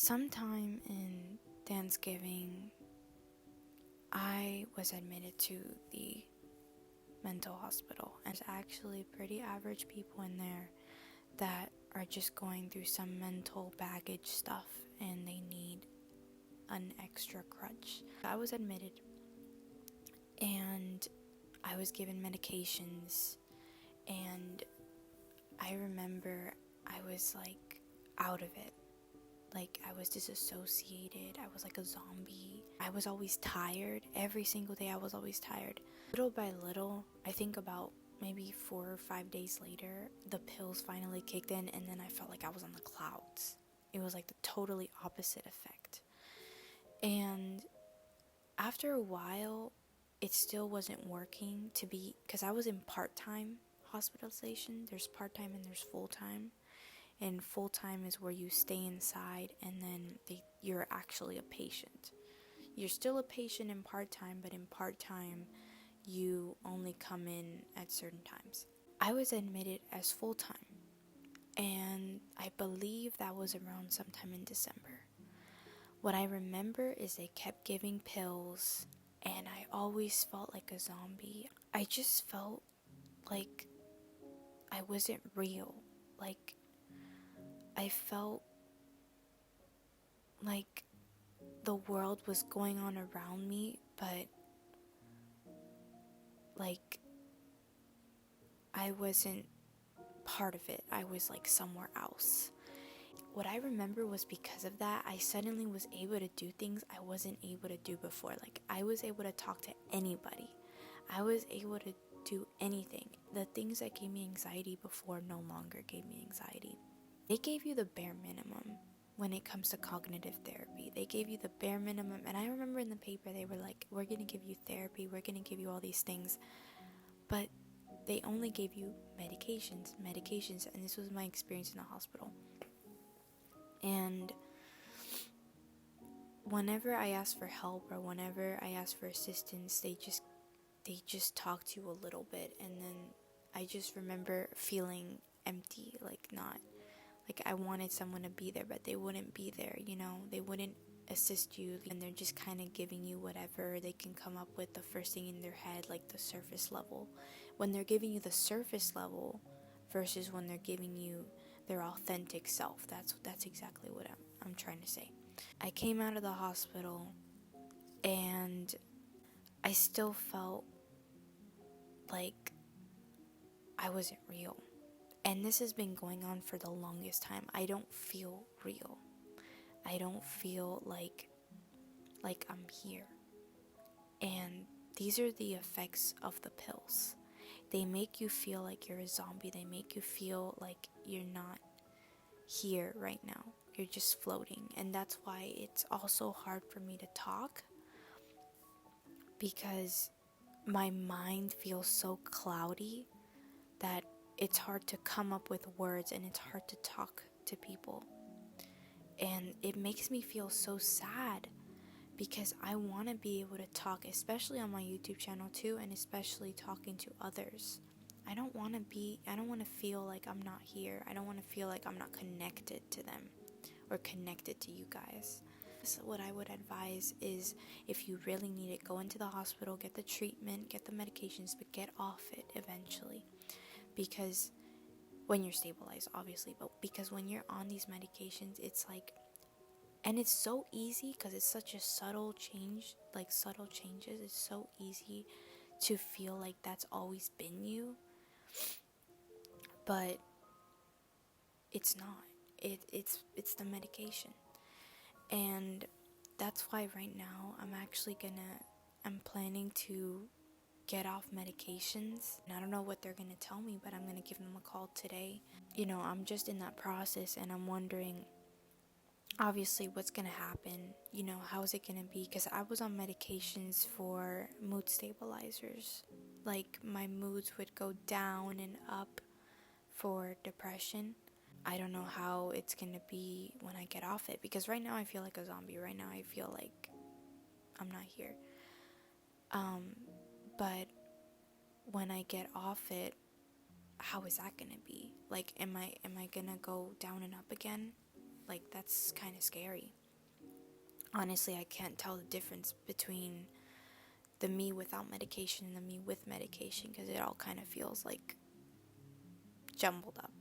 Sometime in Thanksgiving, I was admitted to the mental hospital, and there's actually pretty average people in there that are just going through some mental baggage stuff and they need an extra crutch. I was admitted and I was given medications, and I remember I was like out of it. Like, I was disassociated. I was like a zombie. I was always tired. Every single day I was always tired. Little by little, I think about maybe 4 or 5 days later, the pills finally kicked in, and then I felt like I was on the clouds. It was like the totally opposite effect. And after a while, it still wasn't working because I was in part-time hospitalization. There's part-time and there's full-time. And full-time is where you stay inside and then you're actually a patient. You're still a patient in part-time, but in part-time you only come in at certain times. I was admitted as full-time, and I believe that was around sometime in December. What I remember is they kept giving pills, and I always felt like a zombie. I just felt like I wasn't real. Like, I felt like the world was going on around me, but like I wasn't part of it. I was like somewhere else. What I remember was because of that, I suddenly was able to do things I wasn't able to do before. Like, I was able to talk to anybody. I was able to do anything. The things that gave me anxiety before no longer gave me anxiety. They gave you the bare minimum when it comes to cognitive therapy. They gave you the bare minimum. And I remember in the paper, they were like, we're going to give you therapy. We're going to give you all these things. But they only gave you medications. And this was my experience in the hospital. And whenever I asked for help or whenever I asked for assistance, they just talked to you a little bit. And then I just remember feeling empty, like I wanted someone to be there, but they wouldn't be there, they wouldn't assist you, and they're just kind of giving you whatever they can come up with, the first thing in their head, like the surface level. When they're giving you the surface level versus when they're giving you their authentic self, that's exactly what I'm trying to say. I came out of the hospital and I still felt like I wasn't real. And this has been going on for the longest time. I don't feel real. I don't feel like I'm here. And these are the effects of the pills. They make you feel like you're a zombie. They make you feel like you're not here right now. You're just floating. And that's why it's also hard for me to talk, because my mind feels so cloudy that it's hard to come up with words and it's hard to talk to people. And it makes me feel so sad because I want to be able to talk, especially on my YouTube channel too, and especially talking to others. I don't want to feel like I'm not here. I don't want to feel like I'm not connected to them or connected to you guys. So what I would advise is, if you really need it, go into the hospital, get the treatment, get the medications, but get off it eventually. Because when you're stabilized, obviously, but because when you're on these medications, it's like, and it's so easy because it's such a subtle change, like subtle changes. It's so easy to feel like that's always been you, but it's not. It's the medication. And that's why right now I'm planning to get off medications. And I don't know what they're gonna tell me, but I'm gonna give them a call today. I'm just in that process, and I'm wondering, obviously, what's gonna happen. How is it gonna be? Because I was on medications for mood stabilizers. Like, my moods would go down and up for depression. I don't know how it's gonna be when I get off it, because right now I feel like a zombie. Right now I feel like I'm not here. But when I get off it, how is that gonna be? Like, am I gonna go down and up again? Like, that's kind of scary. Honestly, I can't tell the difference between the me without medication and the me with medication because it all kind of feels like jumbled up.